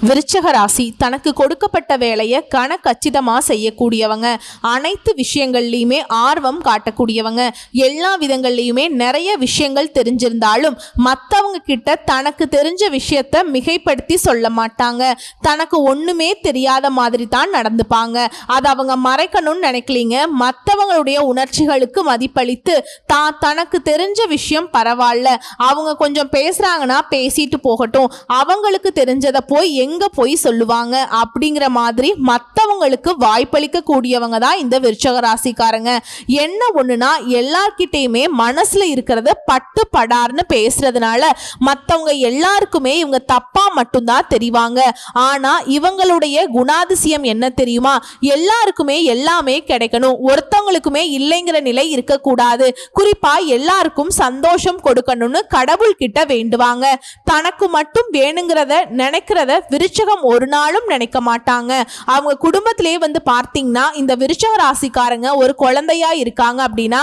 விருச்சக ராசி தனக்கு கொடுக்கப்பட்ட வேலையை கச்சிதமாக செய்யக்கூடியவங்க, அனைத்து விஷயங்கள்லையுமே ஆர்வம் காட்டக்கூடியவங்க, எல்லா விதங்கள்லையுமே நிறைய விஷயங்கள் தெரிஞ்சிருந்தாலும் மற்றவங்க கிட்ட தனக்கு தெரிஞ்ச விஷயத்த மிகைப்படுத்தி சொல்ல மாட்டாங்க. தனக்கு ஒன்றுமே தெரியாத மாதிரி தான் நடந்துப்பாங்க. அதை அவங்க மறைக்கணும்னு நினைக்கலீங்க. மற்றவங்களுடைய உணர்ச்சிகளுக்கு மதிப்பளித்து தனக்கு தெரிஞ்ச விஷயம் பரவாயில்ல, அவங்க கொஞ்சம் பேசுகிறாங்கன்னா பேசிட்டு போகட்டும், அவங்களுக்கு தெரிஞ்சதை போய் எங்க போய் சொல்லுவாங்க அப்படிங்கிற மாதிரி மற்றவங்களுக்கு வாய்ப்பளிக்க கூடியவங்க தான் இந்த விருச்சக ராசிக்காரங்க. என்ன ஒண்ணுனா எல்லார்கிட்டையுமே மனசுல இருக்கிறத பட்டு படார்னு பேசுறதுனால மற்றவங்க எல்லாருக்குமே இவங்க தப்பா மட்டும்தான் தெரிவாங்க. ஆனா இவங்களுடைய குணாதிசயம் என்ன தெரியுமா? எல்லாருக்குமே எல்லாமே கிடைக்கணும், ஒருத்தவங்களுக்குமே இல்லைங்கிற நிலை இருக்கக்கூடாது. குறிப்பா எல்லாருக்கும் சந்தோஷம் கொடுக்கணும்னு கடவுள் கிட்ட வேண்டுவாங்க. தனக்கு மட்டும் வேணுங்கிறத நினைக்கிறத விருச்சகம் ஒரு நாளும் நினைக்க மாட்டாங்க. அவங்க குடும்பத்திலே பார்த்தீங்கன்னா இந்த விருச்சக ராசிக்காரங்க ஒரு குழந்தையா இருக்காங்க அப்படின்னா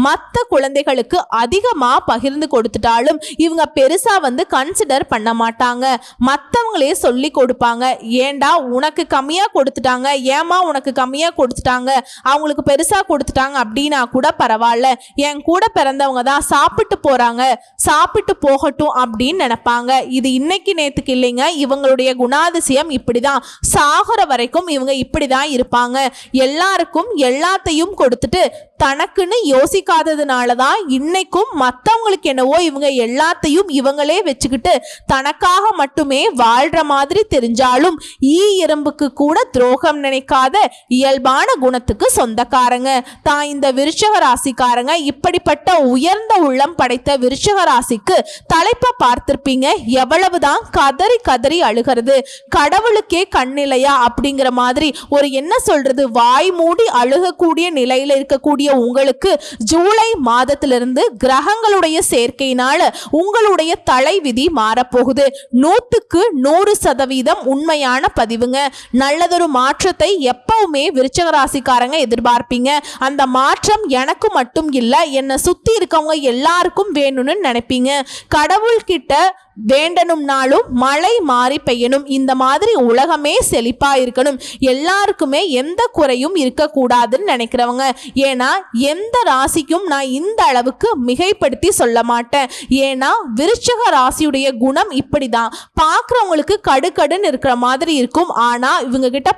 மற்ற குழந்தைகளுக்கு அதிகமா பகிர்ந்து கொடுத்துட்டாலும் இவங்க பெருசா கன்சிடர் பண்ண மாட்டாங்க. மற்றவங்களே சொல்லி கொடுப்பாங்க, ஏண்டா உனக்கு கம்மியா கொடுத்துட்டாங்க, ஏமா உனக்கு கம்மியா கொடுத்துட்டாங்க, அவங்களுக்கு பெருசா கொடுத்துட்டாங்க அப்படின்னா கூட பரவாயில்ல, என் கூட பிறந்தவங்க தான் சாப்பிட்டு போறாங்க, சாப்பிட்டு போகட்டும் அப்படின்னு நினைப்பாங்க. இது இன்னைக்கு நேத்துக்கு இல்லைங்க. இவங்களுடைய குணாதிசயம் இப்படிதான். சாகர வரைக்கும் இவங்க இப்படிதான் இருப்பாங்க. எல்லாருக்கும் எல்லாத்தையும் கொடுத்துட்டு தனக்குன்னு யோசிக்காததுனாலதான் இன்னைக்கும் மற்றவங்களுக்கு என்னவோ இவங்க எல்லாத்தையும் இவங்களே வச்சுக்கிட்டு தனக்காக மட்டுமே வாழ்ற மாதிரி தெரிஞ்சாலும் ஈ எறும்புக்கு கூட துரோகம் நினைக்காத இயல்பான குணத்துக்கு சொந்தக்காரங்க தான் இந்த விருச்சக ராசிக்காரங்க. இப்படிப்பட்ட உயர்ந்த உள்ளம் படைத்த விருச்சக ராசிக்கு தலைப்பை பார்த்திருப்பீங்க. எவ்வளவுதான் கதறி கதறி அழுகிறது, கடவுளுக்கே கண்ணிலையா அப்படிங்கிற மாதிரி ஒரு என்ன சொல்றது, வாய் மூடி அழுகக்கூடிய நிலையில இருக்கக்கூடிய உங்களுக்கு ஜூலை மாதத்திலிருந்து கிரகங்களுடைய சேர்க்கையினால உங்களுடைய தலைவிதி மாறப்போகுது. 100% உண்மையான பதிவுங்க. நல்லதொரு மாற்றத்தை எப்பவுமே விருச்சக ராசிக்காரங்க எதிர்பார்ப்பீங்க. அந்த மாற்றம் எனக்கு மட்டும் இல்ல, என்னை சுத்தி இருக்கவங்க எல்லாருக்கும் வேணும்னு நினைப்பீங்க. கடவுள் கிட்ட வேண்டணும்னாலும் மழை மாறி பெய்யணும், இந்த மாதிரி உலகமே செழிப்பா இருக்கணும், எல்லாருக்குமே எந்த குறையும் இருக்கக்கூடாதுன்னு நினைக்கிறவங்க. ஏன்னா எந்த ராசிக்கும் நான் இந்த அளவுக்கு மிகைப்படுத்தி சொல்ல மாட்டேன். ஏன்னா விருச்சக ராசியுடைய குணம் இப்படிதான். பார்க்குறவங்களுக்கு கடுக்கடுன்னு இருக்கிற மாதிரி இருக்கும். ஆனா இவங்க கிட்ட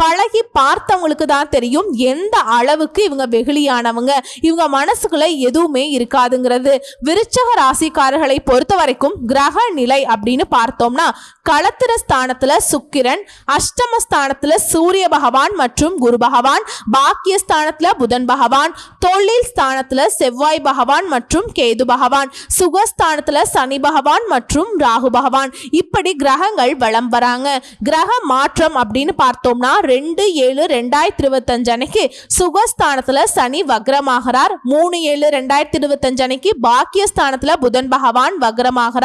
பழகி பார்த்தவங்களுக்கு தான் தெரியும் எந்த அளவுக்கு இவங்க வெகுளியானவங்க, இவங்க மனசுக்குள்ள எதுவுமே இருக்காதுங்கிறது. விருச்சக ராசிக்காரர்களை பொறுத்த வரைக்கும் கிரக நிலை அப்படின்னு பார்த்தோம்னா களத்திர ஸ்தானத்துல சுக்கிரன், அஷ்டமஸ்தானத்துல சூரிய பகவான் மற்றும் குரு பகவான், பாக்கியஸ்தானத்துல புதன் பகவான், தொழில் ஸ்தானத்துல செவ்வாய் பகவான் மற்றும் கேது பகவான், சுகஸ்தானத்துல சனி பகவான் மற்றும் ராகு பகவான். இப்படி கிரகங்கள் வலம் வராங்க. கிரக மாற்றம் அப்படின்னு பார்த்தோம்னா 2/7/2025 அன்னைக்கு சுகஸ்தானத்துல சனி வக்ரமாகிறார். 3/7/2025 அன்னைக்கு பாக்கியஸ்தானத்துல புதன் பகவான் வக்ரமாகிறார்.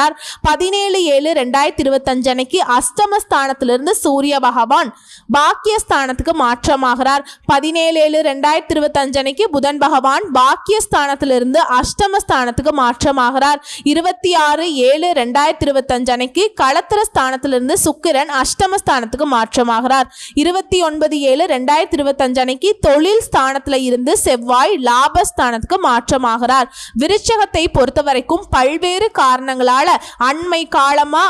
17/7/2025 அன்னைக்கு அஷ்டமஸ்தானத்திலிருந்து சூரிய பகவான் பாக்கியஸ்தானத்துக்கு மாற்றமாகிறார். 17/7/2025 அன்னைக்கு புதன் பகவான் பாக்கியஸ்தானத்திலிருந்து அஷ்டமஸ்தானத்துக்கு மாற்றமாகிறார். 26/7/2025 அன்னைக்கு களத்திர ஸ்தானத்திலிருந்து சுக்கிரன் அஷ்டமஸ்தானத்துக்கு மாற்றமாகிறார். 29/7/2025 அன்னைக்கு தொழில் ஸ்தானத்துல இருந்து செவ்வாய் லாபஸ்தானத்துக்கு மாற்றமாகிறார். விருச்சகத்தை பொறுத்த வரைக்கும் பல்வேறு காரணங்களால அண்மை காலமா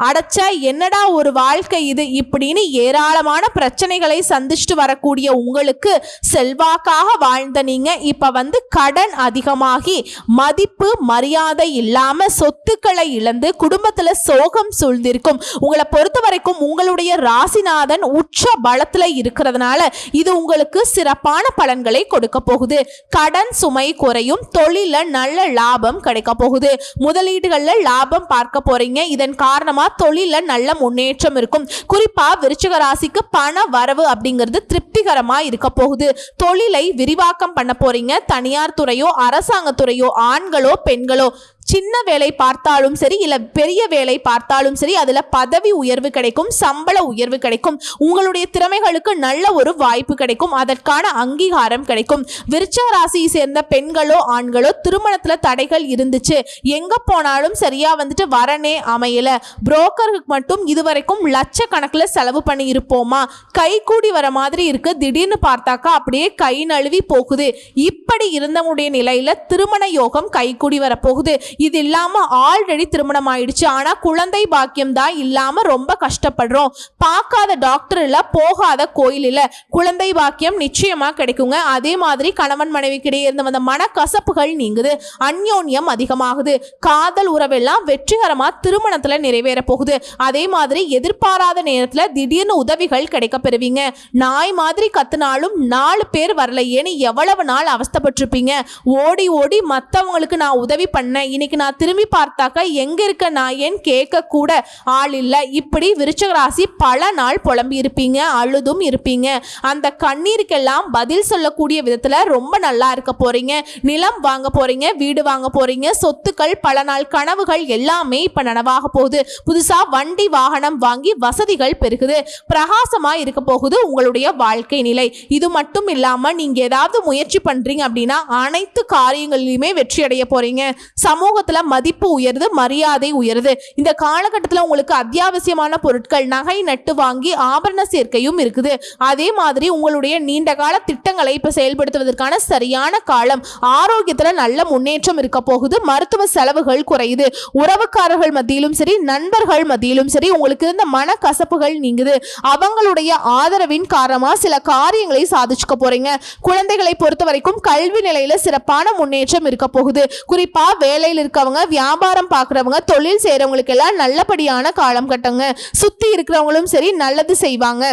அடைச்ச என்னடா ஒரு வாழ்க்கை இது இப்படின்னு ஏராளமான பிரச்சனைகளை சந்திச்சுட்டு வரக்கூடிய உங்களுக்கு செல்வாக்காக வாழ்ந்த நீங்க இப்ப கடன் அதிகமாகி மதிப்பு மரியாதை இல்லாம சொத்துக்களை இழந்து குடும்பத்துல சோகம் சூழ்ந்திருக்கும். உங்களை பொறுத்த வரைக்கும் உங்களுடைய ராசிநாதன் உச்ச பலத்துல இருக்கிறதுனால இது உங்களுக்கு சிறப்பான பலன்களை கொடுக்க போகுது. கடன் சுமை குறையும், தொழில நல்ல லாபம் கிடைக்க போகுது, முதலீடுகள்ல லாபம் பார்க்க போறீங்க. இதன் காரணமா தொழில நல்ல முன்னேற்றம் இருக்கும். குறிப்பா விருச்சிக ராசிக்கு பண வரவு அப்படிங்கிறது திருப்திகரமா இருக்க போகுது. தொழிலை விரிவாக்கம் பண்ண போறீங்க. தனியார் துறையோ அரசாங்க துறையோ ஆண்களோ பெண்களோ சின்ன வேலை பார்த்தாலும் சரி இல்ல பெரிய வேலை பார்த்தாலும் சரி அதுல பதவி உயர்வு கிடைக்கும், சம்பள உயர்வு கிடைக்கும், உங்களுடைய திறமைகளுக்கு நல்ல ஒரு வாய்ப்பு கிடைக்கும், அதற்கான அங்கீகாரம் கிடைக்கும். விருச்சிக ராசியை சேர்ந்த பெண்களோ ஆண்களோ திருமணத்துல தடைகள் இருந்துச்சு, எங்க போனாலும் சரியா வரனே அமையல, புரோக்கருக்கு மட்டும் இதுவரைக்கும் லட்சக்கணக்கில் செலவு பண்ணி இருப்போமா, கை கூடி வர மாதிரி இருக்கு, திடீர்னு பார்த்தாக்கா அப்படியே கை நழுவி போகுது, இப்படி இருந்தவங்களுடைய நிலையில திருமண யோகம் கை கூடி வர போகுது. இது இல்லாம ஆல்ரெடி திருமணம் ஆயிடுச்சு, ஆனா குழந்தை பாக்கியம் தான் இல்லாம ரொம்ப கஷ்டப்படுறோம், பார்க்காத டாக்டர் இல்ல, போகாத கோயில் இல்ல, குழந்தை பாக்கியம் நிச்சயமா கிடைக்குங்க. அதே மாதிரி கணவன் மனைவிக்கிடையே இருந்து வந்த மனக்கசப்புகள் நீங்குது, அந்யோன்யம் அதிகமாகுது, காதல் உறவெல்லாம் வெற்றிகரமா திருமணத்துல நிறைவேற போகுது. அதே மாதிரி எதிர்பாராத நேரத்துல திடீர்னு உதவிகள் கிடைக்க பெறுவீங்க. நாய் மாதிரி கத்துனாலும் 4 பேர் வரலையேன்னு எவ்வளவு நாள் அவஸ்தைப்பட்டிருப்பீங்க. ஓடி ஓடி மற்றவங்களுக்கு நான் உதவி பண்ணேன், இன்னைக்கு நான் திரும்பி பார்த்தாக்க எங்க இருக்க நாயேன்னு கேட்க கூட ஆள் இல்லை. இப்படி விருச்சிக ராசி பல நாள் புலம்பி இருப்பீங்க, அழுதும் இருப்பீங்க. அந்த கண்ணீருக்கெல்லாம் பதில் சொல்லக்கூடிய விதத்துல ரொம்ப நல்லா இருக்க போறீங்க. நிலம் வாங்க போறீங்க, வீடு வாங்க போறீங்க, சொத்துக்கள், பல நாள் கனவுகள் எல்லாமே இப்ப நனவாக போகுது. புதுசா வண்டி வாகனம் வாங்கி வசதிகள் பெருகுது, பிரகாசமா இருக்க போகுது உங்களுடைய வாழ்க்கை நிலை. இது மட்டும் இல்லாம நீங்க ஏதாவது முயற்சி பண்றீங்க அப்படின்னா அனைத்து காரியங்களிலுமே வெற்றி அடைய போறீங்க. சமூகத்துல மதிப்பு உயருது, மரியாதை உயருது. இந்த காலகட்டத்தில் உங்களுக்கு அத்தியாவசியமான பொருட்கள், நகை நட்டு வாங்கி ஆபரண சேர்க்கையும் இருக்குது. அதே மாதிரி உங்களுடைய நீண்ட கால திட்டங்களை இப்ப செயல்படுத்துவதற்கான சரியான காலம். ஆரோக்கியத்துல நல்ல முன்னேற்றம் இருக்க போகுது, மருத்துவ செலவுகள் குறையுது, உறவுக்காரர்கள் மத்தியிலும் சரி நண்பர்கள் மத்தியிலும் சரி உங்களுக்கு இருந்த மனக்கசப்புகள் நீங்குது. அவங்களுடைய ஆதரவின் காரணமா சில காரியங்களை சாதிச்சுக்க போறீங்க. குழந்தைகளை பொறுத்த வரைக்கும் கல்வி நிலையில சிறப்பான முன்னேற்றம் இருக்க போகுது. குறிப்பா வேலையில் இருக்கவங்க, வியாபாரம் பார்க்குறவங்க, தொழில் செய்கிறவங்களுக்கு எல்லாம் நல்லபடியான காலம் கட்டங்க. சுற்றி இருக்கிறவங்களும் சரி நல்லது செய்வாங்க.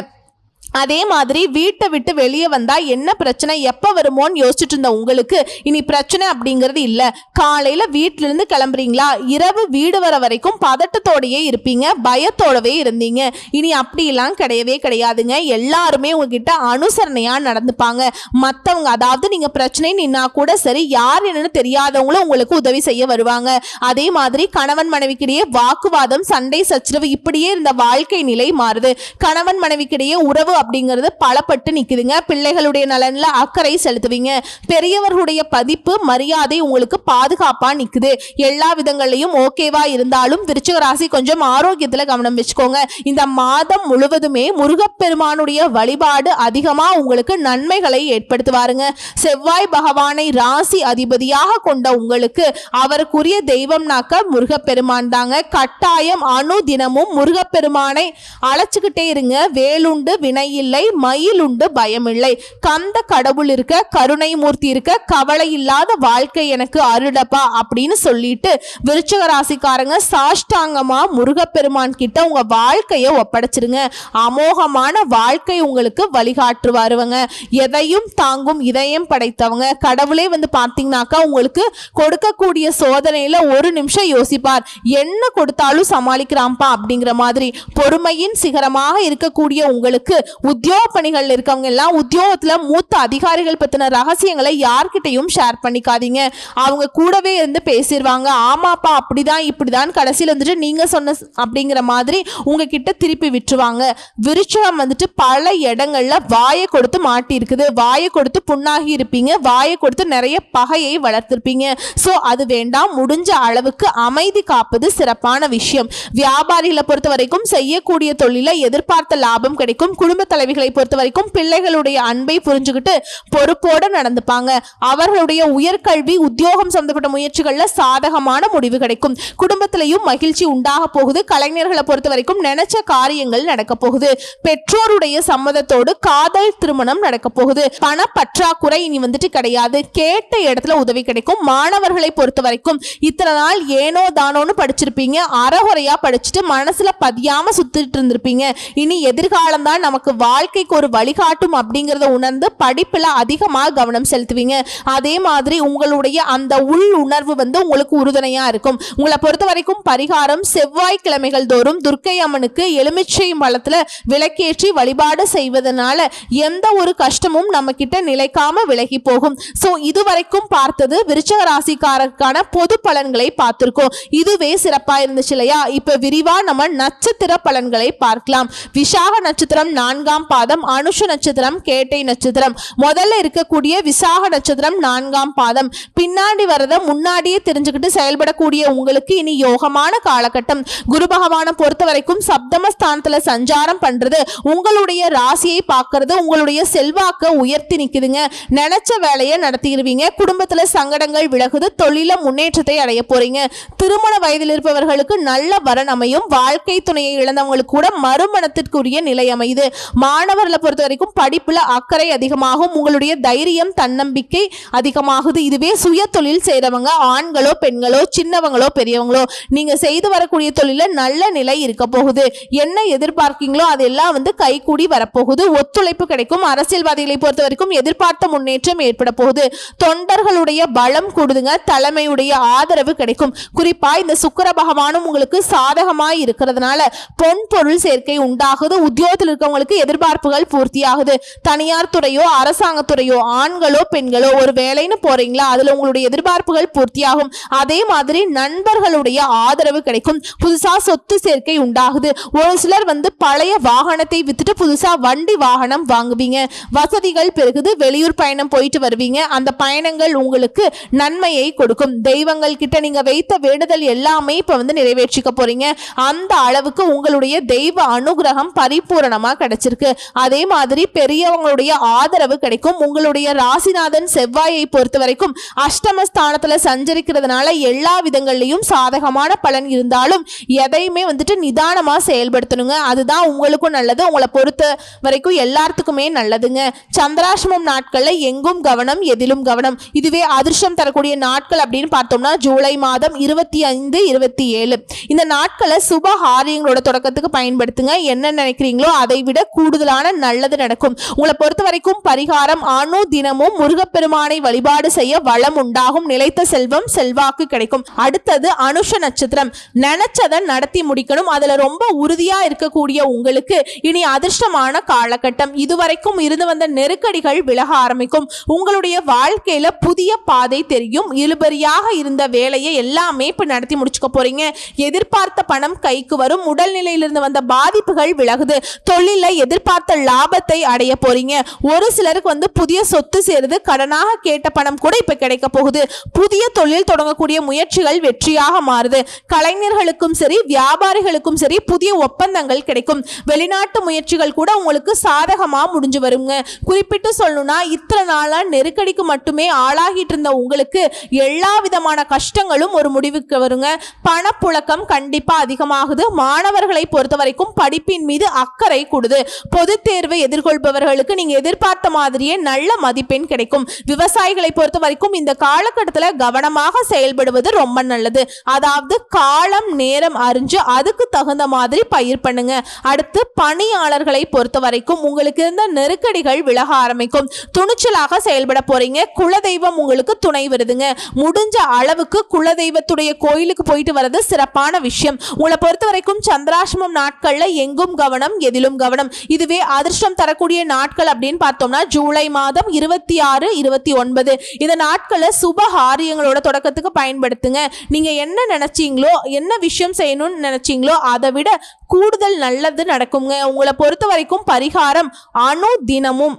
அதே மாதிரி வீட்டை விட்டு வெளியே வந்தா என்ன பிரச்சனை எப்போ வருமோன்னு யோசிச்சுட்டு இருந்த உங்களுக்கு இனி பிரச்சனை அப்படிங்கிறது இல்லை. காலையில் வீட்டிலிருந்து கிளம்புறீங்களா, இரவு வீடு வர வரைக்கும் பதட்டத்தோடையே இருப்பீங்க, பயத்தோடவே இருந்தீங்க. இனி அப்படிலாம் கிடையவே கிடையாதுங்க. எல்லாருமே உங்ககிட்ட அனுசரணையாக நடந்துப்பாங்க. மற்றவங்க, அதாவது நீங்கள் பிரச்சனை நின்னா கூட சரி, யார் என்னன்னு தெரியாதவங்களும் உங்களுக்கு உதவி செய்ய வருவாங்க. அதே மாதிரி கணவன் மனைவிக்கிடையே வாக்குவாதம், சண்டை சச்சரவு இப்படியே இருந்த வாழ்க்கை நிலை மாறுது. கணவன் மனைவிக்கிடையே உறவு அப்படிங்கிறது பலப்பட்டு நிக்குதுங்க. பிள்ளைகளுடைய நலன்ல அக்கறை செலுத்துவீங்க. பெரியவர்களுடைய பதிப்பு, மரியாதை உங்களுக்கு பாதுகாப்பா நிக்குது. எல்லா விதங்களையும் ஓகேவா இருந்தாலும் விருச்சிக ராசி கொஞ்சம் ஆரோக்கியத்துல கவனம் வச்சுக்கோங்க. இந்த மாதம் முழுவதுமே முருகப்பெருமானுடைய வழிபாடு அதிகமா உங்களுக்கு நன்மைகளை ஏற்படுத்துவாருங்க. செவ்வாய் பகவானை ராசி அதிபதியாக கொண்ட உங்களுக்கு அவருக்குரிய தெய்வம்னாக்க முருகப்பெருமான் தாங்க. கட்டாயம் தினமும் முருகப்பெருமானை அழைச்சுக்கிட்டே இருங்க. வேலுண்டு வினை இல்லை, மயில் உண்டு பயமில்லை, கந்த கடவுள் இருக்க, கருணை மூர்த்தி இருக்க, கவலை இல்லாத வாழ்க்கை எனக்கு அருளப்பா அப்படின்னு சொல்லிட்டு விருச்சிக ராசிக்காரங்க சாஷ்டாங்கமா முருகப்பெருமான் கிட்ட உங்க வாழ்க்கையை ஒப்படைச்சிருங்க. அமோகமான வாழ்க்கை உங்களுக்கு வழிகாட்டு வருவங்க. எதையும் தாங்கும் இதயம் படைத்தவங்க. கடவுளே பார்த்தீங்கன்னாக்கா உங்களுக்கு கொடுக்கக்கூடிய சோதனையில ஒரு நிமிஷம் யோசிப்பார், என்ன கொடுத்தாலும் சமாளிக்கிறான்பா அப்படிங்கிற மாதிரி. பொறுமையின் சிகரமாக இருக்கக்கூடிய உங்களுக்கு உத்தியோக பணிகள் இருக்கவங்க எல்லாம் உத்தியோகத்துல மூத்த அதிகாரிகள் பத்தின ரகசியங்களை யார்கிட்டையும் ஷேர் பண்ணிக்காதீங்க. அவங்க கூடவே இருந்து பேசிடுவாங்க. ஆமாப்பா அப்படிதான் இப்படிதான், கடைசியில் நீங்க சொன்ன அப்படிங்கிற மாதிரி உங்ககிட்ட திருப்பி விட்டுருவாங்க. விருச்சகம் பல இடங்கள்ல வாயை கொடுத்து மாட்டி இருக்குது, வாயை கொடுத்து புண்ணாகி இருப்பீங்க, வாயை கொடுத்து நிறைய பகையை வளர்த்திருப்பீங்க. சோ அது வேண்டாம். முடிஞ்ச அளவுக்கு அமைதி காப்பது சிறப்பான விஷயம். வியாபாரிகளை பொறுத்த வரைக்கும் செய்யக்கூடிய தொழில எதிர்பார்த்த லாபம் கிடைக்கும். குடும்ப தலைவிகளை பொறுத்த வரைக்கும் பிள்ளைகளுடைய அன்பை புரிஞ்சுக்கிட்டு பொறுப்போடு நடந்துப்பாங்க. அவர்களுடைய உயர்கல்வி, உத்தியோகம் சம்பந்தப்பட்ட முயற்சிகள்ல சாதகமான முடிவு கிடைக்கும். குடும்பத்திலையும் மகிழ்ச்சி உண்டாக போகுது. கலைஞர்களை பொறுத்த வரைக்கும் நினைச்ச காரியங்கள் நடக்க போகுது. பெற்றோருடைய சம்மதத்தோடு காதல் திருமணம் நடக்க போகுது. பண பற்றாக்குறை இனி கிடையாது. கேட்ட இடத்துல உதவி கிடைக்கும். மாணவர்களை பொறுத்த வரைக்கும் இத்தனை நாள் ஏனோ தானோன்னு படிச்சிருப்பீங்க, அறகுறையா படிச்சுட்டு மனசுல பதியாம சுத்திட்டு இருந்திருப்பீங்க. இனி எதிர்காலம் தான் நமக்கு வாழ்க்கைக்கு ஒரு வழிகாட்டும் அப்படிங்கறத உணர்ந்து படிப்புல அதிகமாக கவனம் செலுத்துவீங்க. அதே மாதிரி உங்களுடைய அந்த உள் உணர்வு உங்களுக்கு உறுதுணையா இருக்கும். உங்களை பொறுத்த வரைக்கும் பரிகாரம் செவ்வாய்க்கிழமைகள் தோறும் துர்க்கை அம்மனுக்கு எலுமிச்சை பழத்துல விளக்கேற்றி வழிபாடு செய்வதனால எந்த ஒரு கஷ்டமும் நம்ம கிட்ட நிலைக்காம விலகி போகும். சோ இதுவரைக்கும் பார்த்தது விருச்சிக ராசிக்காரருக்கான பொது பலன்களை பார்த்திருக்கோம். இதுவே சிறப்பா இருந்துச்சு இல்லையா? இப்ப விரிவா நம்ம நட்சத்திர பலன்களை பார்க்கலாம். விசாக நட்சத்திரம் 4ஆம் பாதம், அனுஷ நட்சத்திரம், கேட்டை நட்சத்திரம். முதல்ல இருக்கக்கூடிய விசாக நட்சத்திரம் 4ஆம் பாதம். பின்னாடி வரத முன்னாடியே தெரிஞ்சுக்கிட்டு செயல்படக்கூடிய உங்களுக்கு இனி யோகமான காலகட்டம். குரு பகவானை பொறுத்த வரைக்கும் சப்தமஸ்தானத்துல சஞ்சாரம் பண்றது உங்களுடைய ராசியை பார்க்கறது உங்களுடைய செல்வாக்க உயர்த்தி நிக்குதுங்க. நினைச்ச வேலையை நடத்திடுவீங்க. குடும்பத்துல சங்கடங்கள் விலகுது. தொழில முன்னேற்றத்தை அடைய போறீங்க. திருமண வயதில் இருப்பவர்களுக்கு நல்ல வரன் அமையும். வாழ்க்கை துணையை இழந்தவங்களுக்கு கூட மறுமணத்திற்குரிய நிலை அமையுது. மாணவர்களை பொறுத்த வரைக்கும் படிப்புல அக்கறை அதிகமாகும். உங்களுடைய தைரியம் தன்னம்பிக்கை அதிகமாகுது. இதுவே சுய தொழில் செய்யறவங்க ஆண்களோ பெண்களோ சின்னவங்களோ பெரியவங்களோ நீங்க செய்து வரக்கூடிய தொழில நல்ல நிலை இருக்க போகுது. என்ன எதிர்பார்க்கீங்களோ அதெல்லாம் கைகூடி வரப்போகுது. ஒத்துழைப்பு கிடைக்கும். அரசியல்வாதிகளை பொறுத்த வரைக்கும் எதிர்பார்த்த முன்னேற்றம் ஏற்பட போகுது. தொண்டர்களுடைய பலம் கூடுதுங்க. தலைமையுடைய ஆதரவு கிடைக்கும். குறிப்பா இந்த சுக்கிர பகவானும் உங்களுக்கு சாதகமாய் இருக்கிறதுனால பொன் பொருள் சேர்க்கை உண்டாகுது. உத்தியோகத்தில் இருக்கவங்களுக்கு எதிர்பார்ப்புகள் பூர்த்தியாகுது. தனியார் துறையோ அரசாங்கத்துறையோ ஆண்களோ பெண்களோ ஒரு வேலைன்னு போறீங்களா அதுல உங்களுடைய எதிர்பார்ப்புகள் பூர்த்தியாகும். அதே மாதிரி நண்பர்களுடைய ஆதரவு கிடைக்கும். புதுசா சொத்து சேர்க்கை உண்டாகுது. ஒரு சிலர் பழைய வாகனத்தை வித்துட்டு புதுசா வண்டி வாகனம் வாங்குவீங்க. வசதிகள் பெருகுது. வெளியூர் பயணம் போயிட்டு வருவீங்க. அந்த பயணங்கள் உங்களுக்கு நன்மையை கொடுக்கும். தெய்வங்கள் கிட்ட நீங்க வைத்த வேண்டுதல் எல்லாமே இப்ப நிறைவேற்றிக்க போறீங்க. அந்த அளவுக்கு உங்களுடைய தெய்வ அனுகிரகம் பரிபூரணமா கிடைச்சிருக்கு. அதே மாதிரி பெரியவங்களுடைய ஆதரவு கிடைக்கும். உங்களுடைய ராசிநாதன் செவ்வாயை பொறுத்த வரைக்கும் அஷ்டமஸ்தானத்துல சஞ்சரிக்கிறதுனால எல்லா விதங்கள்லயும் சாதகமான பலன் இருந்தாலும் எதையுமே நிதானமா செயல்படுத்தணுங்க. அதுதான் உங்களுக்கும் நல்லது. உங்களை பொறுத்த வரைக்கும் எல்லாத்துக்குமே நல்லதுங்க. சந்திராஷ்டமம் நாட்கள்ல எங்கும் கவனம், எதிலும் கவனம். இதுவே அதிர்ஷ்டம் தரக்கூடிய நாட்கள் அப்படின்னு பார்த்தோம்னா ஜூலை மாதம் 25, 27 இந்த நாட்களை சுப காரியங்களோட தொடக்கத்துக்கு பயன்படுத்துங்க. என்ன நினைக்கிறீங்களோ அதை விட கூடுதலான நல்லது நடக்கும். உங்களை பொறுத்த வரைக்கும் பரிகாரம் அணு தினமும் முருகப்பெருமானை வழிபாடு செய்ய வளம் உண்டாகும். நிலைத்த செல்வம் செல்வாக்கு கிடைக்கும். அடுத்தது அனுஷ நட்சத்திரம். நினைச்சதை நடத்தி முடிக்கணும். அதுல ரொம்ப உறுதியா இருக்கக்கூடிய உங்களுக்கு இனி அதிர்ஷ்டமான காலகட்டம். இதுவரைக்கும் இருந்து வந்த நெருக்கடிகள் விலக ஆரம்பிக்கும். உங்களுடைய வாழ்க்கையில புதிய பாதை தெரியும். இழுபறியாக இருந்த வேலையை எல்லாமே இப்ப நடத்தி முடிச்சுக்க போறீங்க. எதிர்பார்த்த பணம் கைக்கு வரும். உடல்நிலையிலிருந்து வந்த பாதிப்புகள் விலகுது. தொழில எதிர்பார்த்த லாபத்தை அடைய போறீங்க. ஒரு சிலருக்கு புதிய சொத்து சேருது. கடனாக கேட்ட பணம் கூட இப்ப கிடைக்க போகுது. புதிய தொழில் தொடங்கக்கூடிய முயற்சிகள் வெற்றியாக மாறுது. கலைஞர்களுக்கும் சரி வியாபாரிகளுக்கும் சரி புதிய ஒப்பந்தங்கள் கிடைக்கும். வெளிநாட்டு முயற்சிகள் கூட உங்களுக்கு சாதகமா முடிஞ்சு வருங்க. குறிப்பிட்டு சொல்லணும்னா இத்தனை நாளா நெருக்கடிக்கு மட்டுமே ஆளாகிட்டு இருந்த உங்களுக்கு எல்லா விதமான கஷ்டங்களும் ஒரு முடிவுக்கு வருங்க. பணப்புழக்கம் கண்டிப்பா அதிகமாகுது. மாணவர்களை பொறுத்த வரைக்கும் படிப்பின் மீது அக்கறை கூடுது. பொது தேர்வை எதிர்கொள்பவர்களுக்கு நீங்க எதிர்பார்த்த மாதிரியே நல்ல மதிப்பெண் கிடைக்கும். விவசாயிகளை பொறுத்த வரைக்கும் இந்த காலகட்டத்தில் கவனமாக செயல்படுவது ரொம்ப நல்லது. அதாவது காலம் நேரம் அறிஞ்சு அதுக்கு தகுந்த மாதிரி பயிர் பண்ணுங்க. அடுத்து பணியாளர்களை பொறுத்த வரைக்கும் உங்களுக்கு இருந்த நெருக்கடிகள் விலக ஆரம்பிக்கும். துணிச்சலாக செயல்பட போறீங்க. குலதெய்வம் உங்களுக்கு துணை வருதுங்க. முடிஞ்ச அளவுக்கு குலதெய்வத்துடைய கோயிலுக்கு போயிட்டு வர்றது சிறப்பான விஷயம். உங்களை பொறுத்த வரைக்கும் சந்திராஷ்டமம் நாட்கள்ல எங்கும் கவனம், எதிலும் கவனம். இதுவே அதிர்ஷ்டம் தரக்கூடிய நாட்கள் அப்படின்னு பார்த்தோம்னா ஜூலை மாதம் 26, 29 இந்த நாட்களை சுப காரியங்களோட தொடக்கத்துக்கு பயன்படுத்துங்க. நீங்க என்ன நினைச்சீங்களோ என்ன விஷயம் செய்யணும்னு நினைச்சீங்களோ அதை விட கூடுதல் நல்லது நடக்குங்க. உங்களை பொறுத்த வரைக்கும் பரிகாரம் அணு தினமும்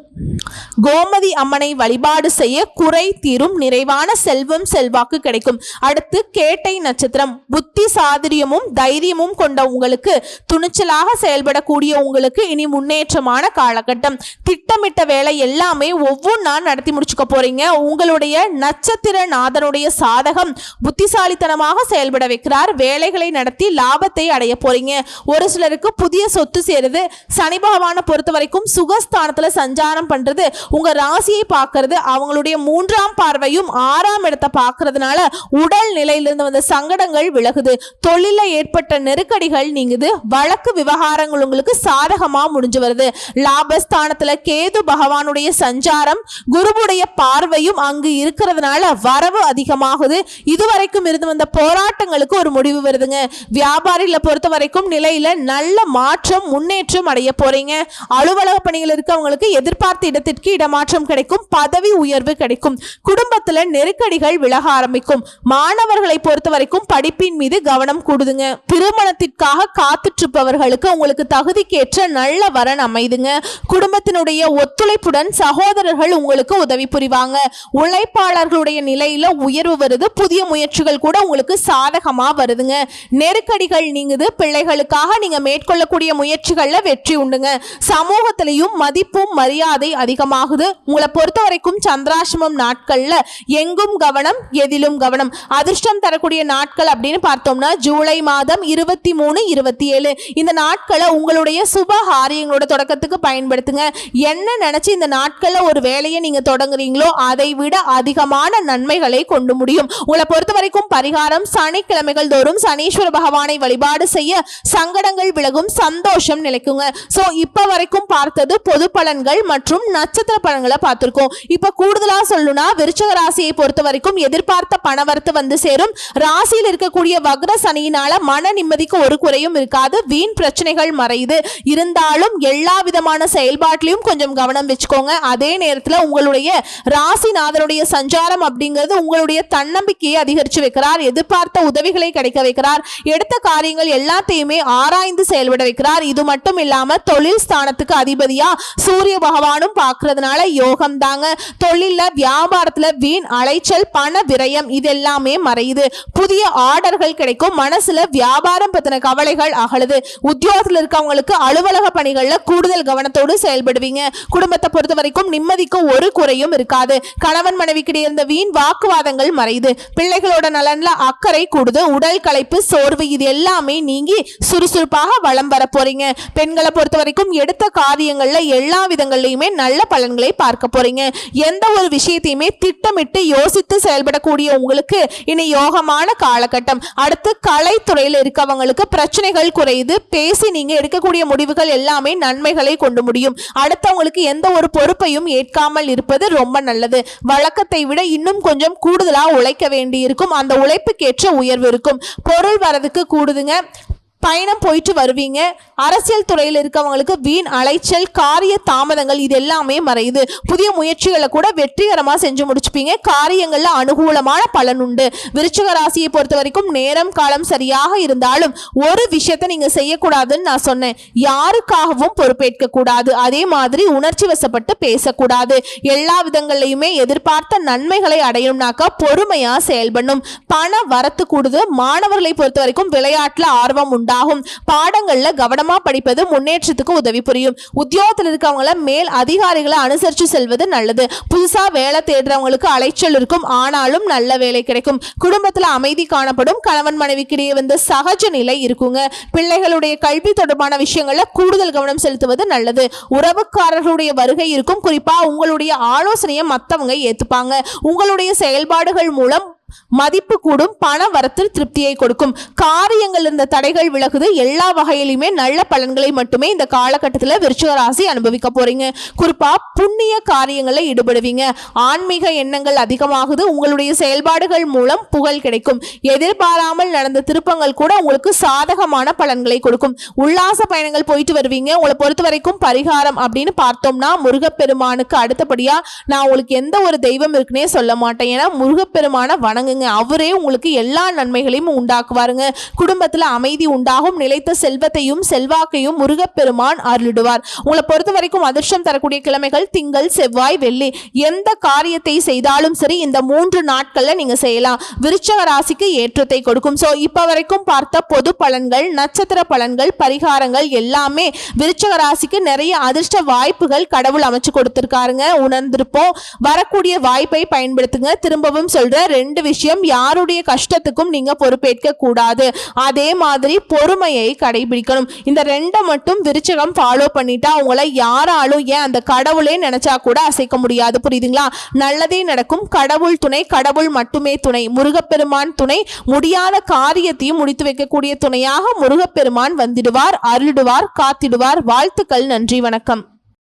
கோமதி அம்மனை வழிபாடு செய்ய குறை தீரும். நிறைவான செல்வம் செல்வாக்கு கிடைக்கும். அடுத்து கேட்டை நட்சத்திரம். புத்தி சாதுரியமும் தைரியமும் கொண்ட உங்களுக்கு துணிச்சலாக செயல்படக்கூடிய உங்களுக்கு இனி முன்னேற்றமான காலகட்டம். திட்டமிட்ட வேலை எல்லாமே ஒவ்வொன்றா நடத்தி முடிச்சுக்க போறீங்க. உங்களுடைய நட்சத்திர நாதனுடைய சாதகம் புத்திசாலித்தனமாக செயல்பட வைக்கிறார். வேலைகளை நடத்தி லாபத்தை அடைய போறீங்க. ஒரு ஒரு சிலருக்கு புதிய சொத்து சேருது. சனி பகவானை பொறுத்த வரைக்கும் சுகஸ்தானத்துல சஞ்சாரம் பண்றது, உங்க ராசியை பார்க்கறது, அவங்களுடைய 3ஆம் பார்வையும் 6ஆம் இடத்தை பார்க்கறதுனால உடல் நிலையிலிருந்து வந்த சங்கடங்கள் விலகுது. தொழில ஏற்பட்ட நெருக்கடிகள் நீங்குது. வழக்கு விவகாரங்கள் உங்களுக்கு சாதகமா முடிஞ்சு வருது. லாபஸ்தானத்துல கேது பகவானுடைய சஞ்சாரம், குருவுடைய பார்வையும் அங்கு இருக்கிறதுனால வரவு அதிகமாகுது. இதுவரைக்கும் இருந்து வந்த போராட்டங்களுக்கு ஒரு முடிவு வருதுங்க. வியாபாரிகளை பொறுத்த வரைக்கும் நிலையில நல்ல மாற்றம், முன்னேற்றம் அடைய போறீங்க. அலுவலக பணிகள் இருக்கவங்களுக்கு எதிர்பார்த்த இடத்திற்கு இடமாற்றம் கிடைக்கும். பதவி உயர்வு கிடைக்கும். குடும்பத்துல நெருக்கடிகள் விலக ஆரம்பிக்கும். மாணவர்களை பொறுத்த வரைக்கும் படிப்பின் மீது கவனம் கூடுதுங்க. திருமணத்திற்காக காத்துட்டு இருப்பவர்களுக்கு உங்களுக்கு தகுதிக்கேற்ற நல்ல வரன் அமைதுங்க. குடும்பத்தினுடைய ஒத்துழைப்புடன் சகோதரர்கள் உங்களுக்கு உதவி புரிவாங்க. உழைப்பாளர்களுடைய நிலையில உயர்வு வருது. புதிய முயற்சிகள் கூட உங்களுக்கு சாதகமா வருதுங்க. நெருக்கடிகள் நீங்குது. பிள்ளைகளுக்காக நீங்க மேற்கொள்ளக்கூடிய முயற்சிகள்ல வெற்றி உண்டுங்க. சமூகத்திலையும் மதிப்பும் மரியாதை அதிகமாகுது. உங்களை பொறுத்த வரைக்கும் சந்திராசிரமம் நாட்கள்ல எங்கும் கவனம், எதிலும் கவனம். அதிர்ஷ்டம் தரக்கூடிய நாட்கள் அப்படின்னு பார்த்தோம்னா ஜூலை மாதம் 23, 27 இந்த நாட்களை உங்களுடைய சுப காரியங்களோட தொடக்கத்துக்கு பயன்படுத்துங்க. என்ன நினைச்சு இந்த நாட்கள்ல ஒரு வேலையை நீங்க தொடங்குறீங்களோ அதை விட அதிகமான நன்மைகளை கொண்டு முடியும். உங்களை பொறுத்த வரைக்கும் பரிகாரம், சனிக்கிழமைகள் தோறும் சனீஸ்வர பகவானை வழிபாடு செய்ய சங்கடங்கள் விலகும், சந்தோஷம் நிலைக்குங்க. சோ இப்ப வரைக்கும் பார்த்தது பொது பலன்கள் மற்றும் நட்சத்திர பலன்களை பார்த்திருக்கோம். இப்ப கூடுதலா சொல்லணும்னா விருச்சிக ராசியை பொறுத்த வரைக்கும் எதிர்பார்த்த பணவரத்து வந்து சேரும். ராசியில் இருக்கக்கூடிய வக்ர சனியினால மன நிம்மதிக்கு ஒரு குறையும் இருக்காது. வீண் பிரச்சனைகள் மறையுது. இருந்தாலும் எல்லா விதமான செயல்பாட்டிலையும் கொஞ்சம் கவனம் வச்சுக்கோங்க. அதே நேரத்தில் உங்களுடைய ராசிநாதனுடைய சஞ்சாரம் அப்படிங்கிறது உங்களுடைய தன்னம்பிக்கையை அதிகரிச்சு வைக்கிறார். எதிர்பார்த்த உதவிகளை கிடைக்க வைக்கிறார். எடுத்த காரியங்கள் எல்லாத்தையுமே ஆராய்ந்து செயல்பட வைக்கிறார். இது மட்டும் இல்லாம தொழில் ஸ்தானத்துக்கு அதிபதியா சூரிய பகவானும் பார்க்கறதுனால யோகம் தாங்க. தொழில வியாபாரத்துல வீண் அலைச்சல், பண விரயம் இது எல்லாமே மறையுது. புதிய ஆர்டர்கள் கிடைக்கும். மனசுல வியாபாரம் பத்தின கவலைகள் அகலுது. உத்தியோகத்தில் இருக்கவங்களுக்கு அலுவலக பணிகள்ல கூடுதல் கவனத்தோடு செயல்படுவீங்க. குடும்பத்தை பொறுத்த வரைக்கும் நிம்மதிக்கு ஒரு குறையும் இருக்காது. கணவன் மனைவிக்கிடையே இருந்த வீண் வாக்குவாதங்கள் மறையுது. பிள்ளைகளோட நலன்ல அக்கறை கூடுது. உடல் களைப்பு, சோர்வு இது எல்லாமே நீங்கி சுறுசுறுப்பாக வளம் வர போறீங்க. பெண்களை பொறுத்த வரைக்கும் எடுத்த காரியங்கள்ல எல்லா விதங்கள்லயுமே நல்ல பலன்களை பார்க்க போறீங்க. எந்த ஒரு விஷயத்தையுமே திட்டமிட்டு யோசித்து செயல்படக்கூடிய உங்களுக்கு இனி யோகமான காலகட்டம். அடுத்து கலைத்துறையில் இருக்கவங்களுக்கு பிரச்சனைகள் குறையுது. பேசி நீங்க எடுக்கக்கூடிய முடிவுகள் எல்லாமே நன்மைகளை கொண்டு முடியும். அடுத்தவங்களுக்கு எந்த ஒரு பொறுப்பையும் ஏற்காமல் இருப்பது ரொம்ப நல்லது. வழக்கத்தை விட இன்னும் கொஞ்சம் கூடுதலா உழைக்க வேண்டி இருக்கும். அந்த உழைப்புக்கேற்ற உயர்வு இருக்கும். பொருள் வரதுக்கு கூடுதுங்க. பயணம் போயிட்டு வருவீங்க. அரசியல் துறையில் இருக்கவங்களுக்கு வீண் அலைச்சல், காரிய தாமதங்கள் இது எல்லாமே மறையுது. புதிய முயற்சிகளை கூட வெற்றிகரமாக செஞ்சு முடிச்சுப்பீங்க. காரியங்கள்ல அனுகூலமான பலன் உண்டு. விருச்சிக ராசியை பொறுத்த வரைக்கும் நேரம் காலம் சரியாக இருந்தாலும் ஒரு விஷயத்தை நீங்க செய்யக்கூடாதுன்னு நான் சொன்னேன். யாருக்காகவும் பொறுப்பேற்க கூடாது. அதே மாதிரி உணர்ச்சி வசப்பட்டு பேசக்கூடாது. எல்லா விதங்கள்லையுமே எதிர்பார்த்த நன்மைகளை அடையணும்னாக்கா பொறுமையா செயல்படணும். பண வரத்து கூடுது. மாணவர்களை பொறுத்த வரைக்கும் விளையாட்டுல ஆர்வம் உண்டு. பாடங்கள்ல கவனமா படிப்பது முன்னேற்றத்துக்கு உதவி புரியும். உத்தியோகத்தில் இருக்கவங்கள மேல் அதிகாரிகளை அனுசரித்து செல்வது நல்லது. புதுசா வேலை தேடுறவங்களுக்கு அலைச்சல் இருக்கும். ஆனாலும் நல்ல வேலை கிடைக்கும். குடும்பத்துல அமைதி காணப்படும். கணவன் மனைவிக்கிடையே வந்து சகஜ நிலை இருக்குங்க. பிள்ளைகளுடைய கல்வி தொடர்பான விஷயங்கள்ல கூடுதல் கவனம் செலுத்துவது நல்லது. உறவுக்காரர்களுடைய வருகை இருக்கும். குறிப்பா உங்களுடைய ஆலோசனையை மற்றவங்க ஏத்துப்பாங்க. உங்களுடைய செயல்பாடுகள் மூலம் மதிப்பு கூடும். பண வரத்தில் திருப்தியை கொடுக்கும். காரியங்கள் இருந்த தடைகள் விலகுது. எல்லா வகையிலுமே நல்ல பலன்களை மட்டுமே இந்த காலகட்டத்தில் விருச்சிக ராசி அனுபவிக்க போறீங்க. குறிப்பா புண்ணிய காரியங்களில் ஈடுபடுவீங்க. ஆன்மீக எண்ணங்கள் அதிகமாகுது. உங்களுடைய செயல்பாடுகள் மூலம் புகழ் கிடைக்கும். எதிர்பாராமல் நடந்த திருப்பங்கள் கூட உங்களுக்கு சாதகமான பலன்களை கொடுக்கும். உல்லாச பயணங்கள் போயிட்டு வருவீங்க. உங்களை பொறுத்த வரைக்கும் பரிகாரம் அப்படின்னு பார்த்தோம்னா முருகப்பெருமானுக்கு அடுத்தபடியா நான் உங்களுக்கு எந்த ஒரு தெய்வம் இருக்குன்னே சொல்ல மாட்டேன். ஏன்னா முருகப்பெருமான அவரே உங்களுக்கு எல்லா நன்மைகளையும் உண்டாக்குவாருங்க. குடும்பத்துல அமைதி உண்டாகும். நிலைத்த செல்வத்தையும் செல்வாக்கையும் முருகப்பெருமான் அருளிடுவார். உங்களை பொறுத்த வரைக்கும் அதிர்ஷ்டம் தரக்கூடிய கிழமைகள் திங்கள், செவ்வாய், வெள்ளி. எந்த காரியத்தை செய்தாலும் சரி இந்த 3 நாட்கள்ல நீங்க செய்யலாம். விருச்சிக ராசிக்கு ஏற்றத்தை கொடுக்கும். சோ இப்ப வரைக்கும் பார்த்த பொது பலன்கள், நட்சத்திர பலன்கள், பரிகாரங்கள் எல்லாமே விருச்சிக ராசிக்கு நிறைய அதிர்ஷ்ட வாய்ப்புகள் கடவுள் அமைச்சு கொடுத்திருக்காருங்க. உணர்ந்திருப்போம். வரக்கூடிய வாய்ப்பை பயன்படுத்துங்க. திரும்பவும் சொல்ற 2 விஷயம், யாருடைய கஷ்டத்துக்கும் நீங்க பொறுப்பேற்க கூடாது. அதே மாதிரி பொறுமையை கடைபிடிக்கணும். இந்த ரெண்டை மட்டும் விருச்சகம் ஃபாலோ பண்ணிட்டா உங்களை யாராலும், ஏன் அந்த கடவுளே நினைச்சா கூட அசைக்க முடியாது. புரியுதுங்களா? நல்லதே நடக்கும். கடவுள் துணை, கடவுள் மட்டுமே துணை. முருகப்பெருமான் துணை. முடியாத காரியத்தையும் முடித்து வைக்கக்கூடிய துணையாக முருகப்பெருமான் வந்திடுவார், அருளிடுவார், காத்திடுவார். வாழ்த்துக்கள். நன்றி, வணக்கம்.